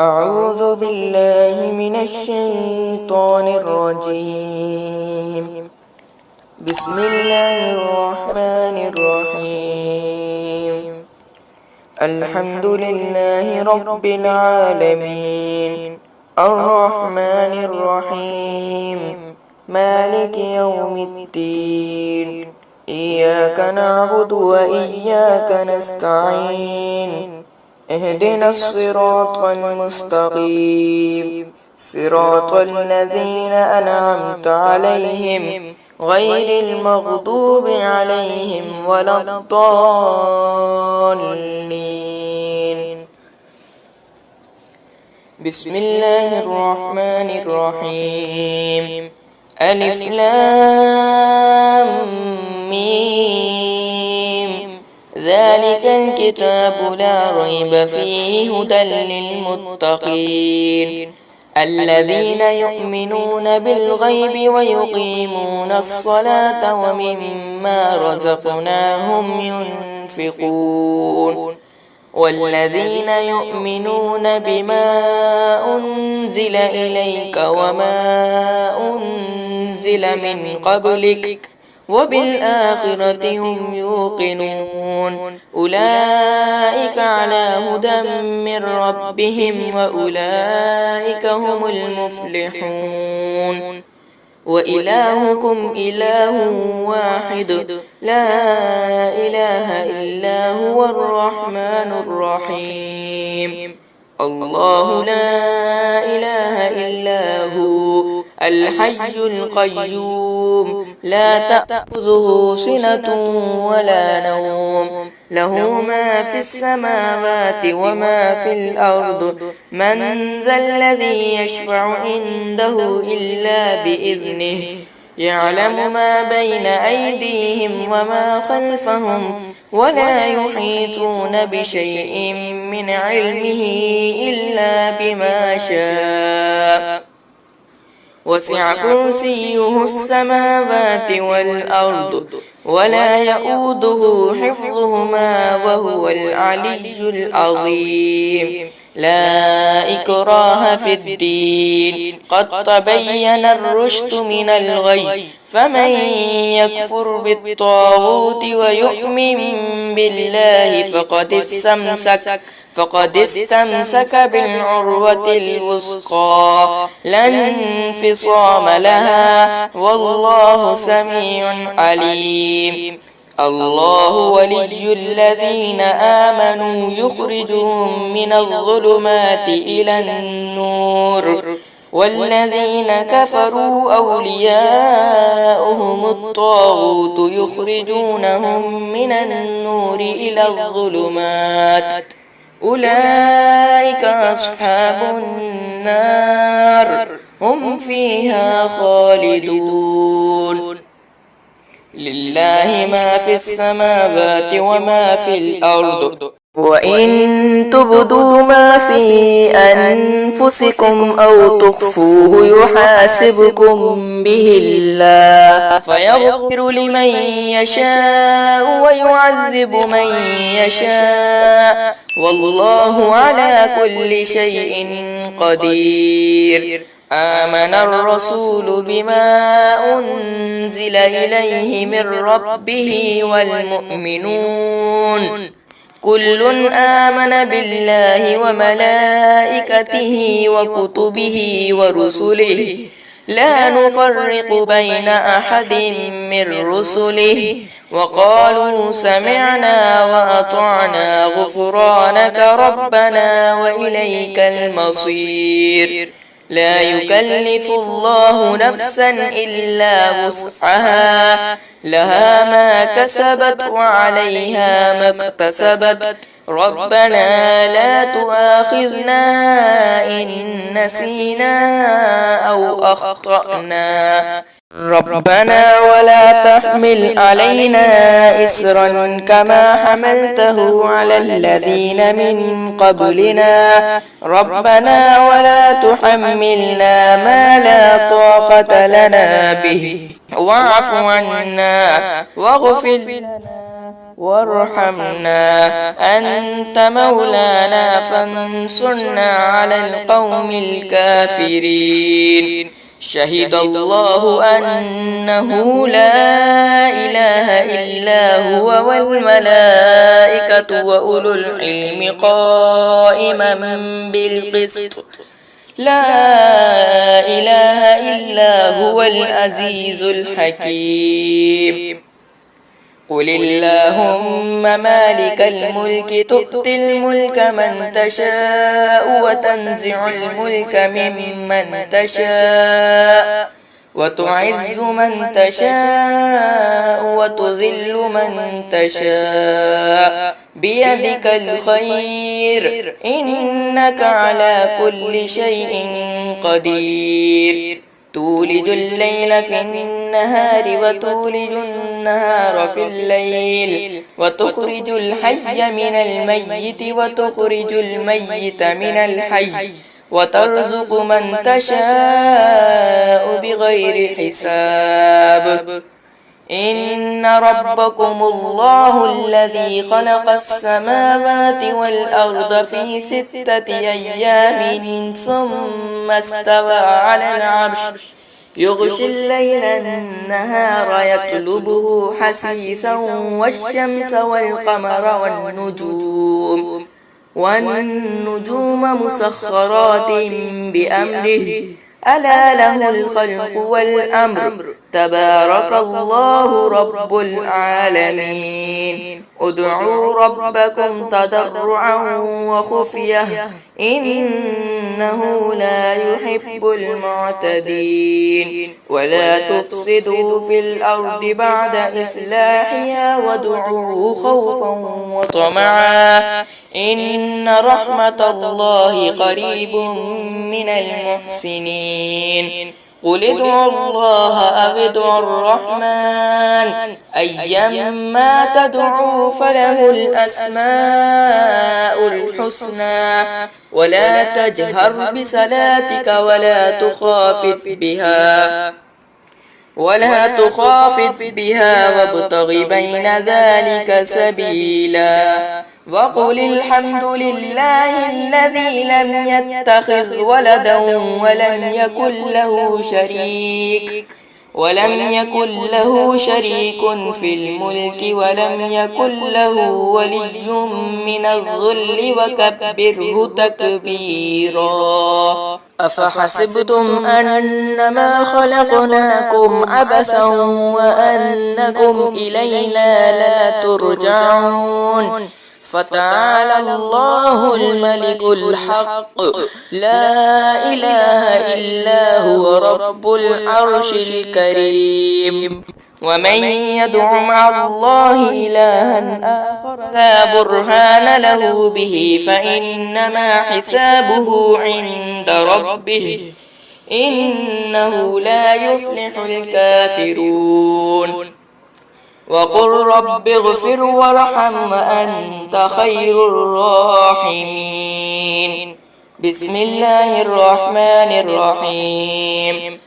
أعوذ بالله من الشيطان الرجيم. بسم الله الرحمن الرحيم. الحمد لله رب العالمين، الرحمن الرحيم، مالك يوم الدين، إياك نعبد وإياك نستعين، اهدنا الصراط المستقيم، صراط الذين أنعمت عليهم غير المغضوب عليهم ولا الضالين. بسم الله الرحمن الرحيم. ألف لام ميم، ذلك الكتاب لا ريب فيه هدى للمتقين الذين يؤمنون بالغيب ويقيمون الصلاة ومما رزقناهم ينفقون والذين يؤمنون بما أنزل إليك وما أنزل من قبلك وبالآخرة هم يوقنون أولئك على هدى من ربهم وأولئك هم المفلحون. وإلهكم إله واحد لا إله إلا هو الرحمن الرحيم. الله لا إله إلا هو الحي القيوم لا تأخذه سنة ولا نوم، له ما في السماوات وما في الأرض، من ذا الذي يشفع عنده إلا بإذنه، يعلم ما بين أيديهم وما خلفهم ولا يحيطون بشيء من علمه إلا بما شاء، وسع كرسيه السماوات والأرض ولا يؤوده حفظهما وهو العلي العظيم. لا إكراه في الدين، قد تبين الرشد من الغي، فمن يكفر بالطاغوت ويؤمن بالله فقد استمسك بالعروة الوثقى لا انفصام لها، والله سميع عليم. الله ولي الذين آمنوا يخرجهم من الظلمات إلى النور، والذين كفروا أولياؤهم الطاغوت يخرجونهم من النور إلى الظلمات، أولئك أصحاب النار هم فيها خالدون. لله ما في السماوات وما في الأرض، وإن تبدوا ما في أنفسكم أو تخفوه يحاسبكم به الله فيغفر لمن يشاء ويعذب من يشاء، والله على كل شيء قدير. آمن الرسول بما أنزل إليه من ربه والمؤمنون كل آمن بالله وملائكته وكتبه ورسله لا نفرق بين أحد من رسله، وقالوا سمعنا وأطعنا غفرانك ربنا وإليك المصير. لا يكلف الله نفسا إلا وسعها، لها ما كسبت وعليها ما اكتسبت، ربنا لا تؤاخذنا إن نسينا أو أخطأنا، ربنا ولا تحمل علينا إسرا كما حملته على الذين من قبلنا، ربنا ولا تحملنا ما لا طاقة لنا به واعف عنا واغفر لنا وارحمنا أنت مولانا فانصرنا على القوم الكافرين. شهد الله أنه لا إله إلا هو والملائكة وأولو العلم قائما بالقسط لا إله إلا هو العزيز الحكيم. قل اللهم مالك الملك تؤتي الملك من تشاء وتنزع الملك ممن تشاء وتعز من تشاء وتذل من تشاء بيدك الخير إنك على كل شيء قدير. تولج الليل في النهار وتولج النهار في الليل وتخرج الحي من الميت وتخرج الميت من الحي وترزق من تشاء بغير حساب. إن ربكم الله الذي خلق السماوات والأرض في 6 أيام ثم استوى على العرش يغشي الليل النهار يطلبه حثيثا والشمس والقمر والنجوم مسخرات بأمره ألا له الخلق والأمر تبارك الله رب العالمين. ادعوا ربكم تضرعا وخفية إنه لا يحب المعتدين. ولا تفسدوا في الأرض بعد إصلاحها وادعوه خوفا وطمعا إن رحمة الله قريب من المحسنين. قل ادعوا الله أو ادعوا الرحمن أيما تدعوا فله الأسماء الحسنى ولا تجهر بصلاتك ولا تخافت بها وابتغ بين ذلك سبيلا. وقل الحمد لله الذي لم يتخذ ولدا ولم يكن له شريك في الملك ولم يكن له ولي من الذل وكبره تكبيرا. أفحسبتم أنما خلقناكم عبثا وأنكم إلينا لا ترجعون. فتعالى الله الملك الحق لا إله إلا هو رب العرش الكريم. ومن يدع مع الله إلها آخر لا برهان له به فإنما حسابه عند ربه إنه لا يفلح الكافرون. وقل رب اغفر وارحم وأنت خير الراحمين. بسم الله الرحمن الرحيم.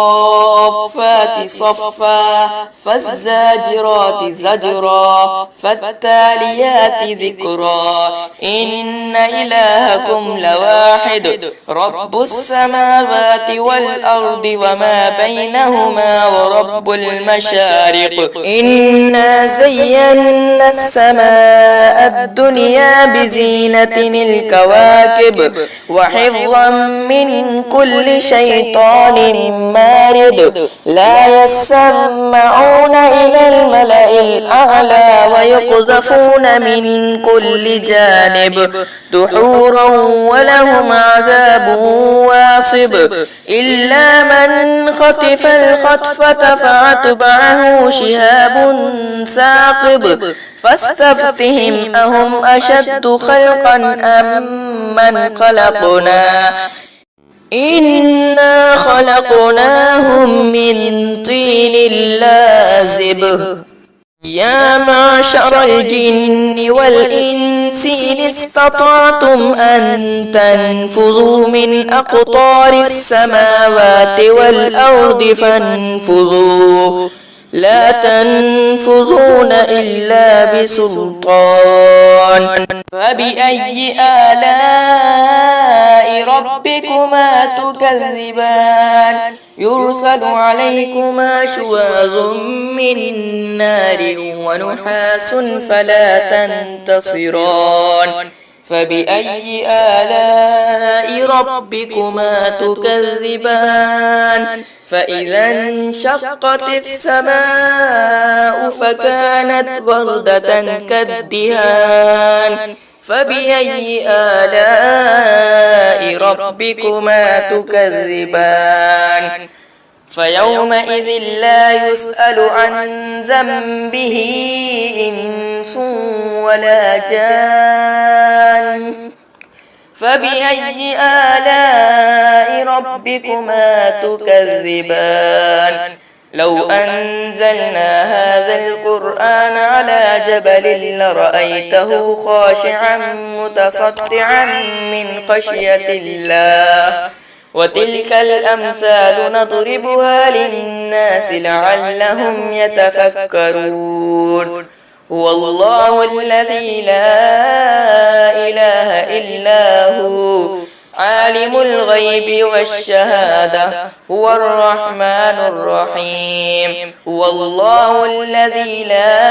والصافات صفا فالزاجرات زجرا فالتاليات ذكرا إن إلهكم لواحد رب السماوات والأرض وما بينهما ورب المشارق. إنا زينا السماء الدنيا بزينة الكواكب وحفظا من كل شيطان مارد لا يسمعون إلى الملأ الأعلى ويقذفون من كل جانب دحورا ولهم عذاب واصب إلا من خطف الخطفة فأتبعه شهاب ثاقب فاستفتهم أهم أشد خلقا أم من خلقنا إنا خلقناهم من طين لازب. يا معشر الجن والإنس إن استطعتم أن تنفذوا من أقطار السماوات والأرض لا تنفذون إلا بسلطان فبأي آلاء ربكما تكذبان يرسل عليكما شواظ من نار ونحاس فلا تنتصران فبأي آلاء ربكما تكذبان فإذا انشقت السماء فكانت وردة كالدهان فبأي آلاء ربكما تكذبان فيومئذ لا يسأل عن ذنبه إنس ولا جان فبأي آلاء ربكما تكذبان لو أنزلنا هذا القرآن على جبل لرأيته خاشعا متصدعا من خشية الله وتلك الأمثال نضربها للناس لعلهم يتفكرون هو الله الذي لا إله إلا هو عالم الغيب والشهادة هو الرحمن الرحيم هو الله الذي لا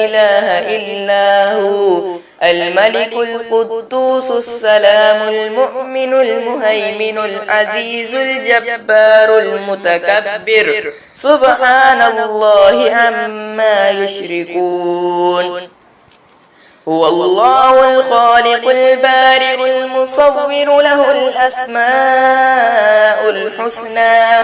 إله إلا هو الملك القدوس السلام المؤمن المهيمن العزيز الجبار المتكبر سبحان الله عما يشركون هو الله الخالق البارئ المصور له الأسماء الحسنى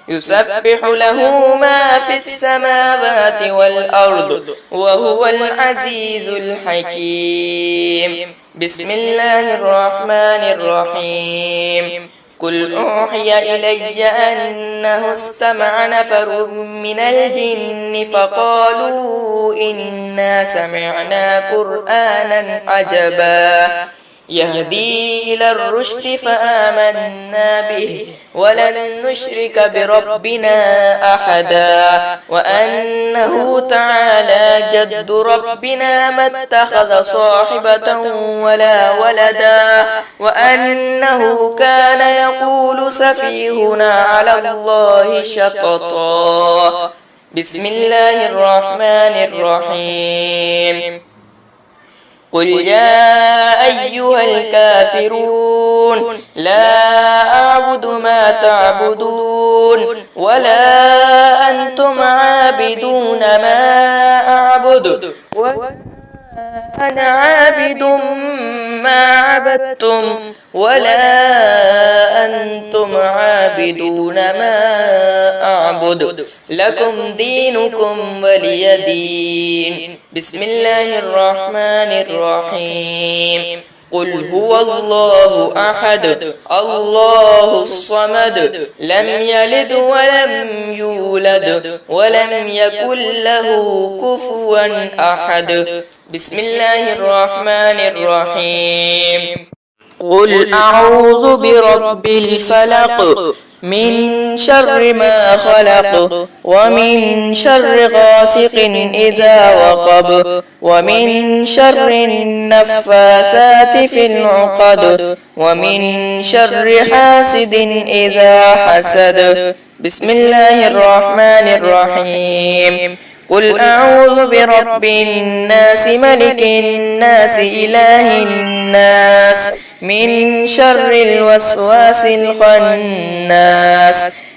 يسبح له ما في السماوات والأرض وهو العزيز الحكيم بسم الله الرحمن الرحيم قل أوحي إلي أنه استمع نفر من الجن فقالوا إنا سمعنا قرآنا عجبا يهدي إلى الرشد فآمنا به ولن نشرك بربنا أحدا وأنه تعالى جد ربنا ما اتخذ صاحبة ولا ولدا وأنه كان يقول سفيهنا على الله شططا بسم الله الرحمن الرحيم قل يا أيها الكافرون لا أعبد ما تعبدون ولا أنتم عابدون ما أعبد أنا عابد ما عبدتم ولا أنتم عابدون ما أعبد لكم دينكم ولي دين بسم الله الرحمن الرحيم قل هو الله أحد الله الصمد لم يلد ولم يولد ولم يكن له كفوا أحد بسم الله الرحمن الرحيم قل أعوذ برب الفلق من شر ما خلق ومن شر غاسق إذا وقب ومن شر النفاثات في العقد ومن شر حاسد إذا حسد بسم الله الرحمن الرحيم قل أعوذ برب الناس ملك الناس إله الناس من شر الوسواس الخناس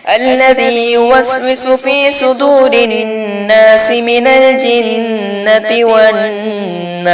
الذي يوسوس في صدور الناس من الجنة والناس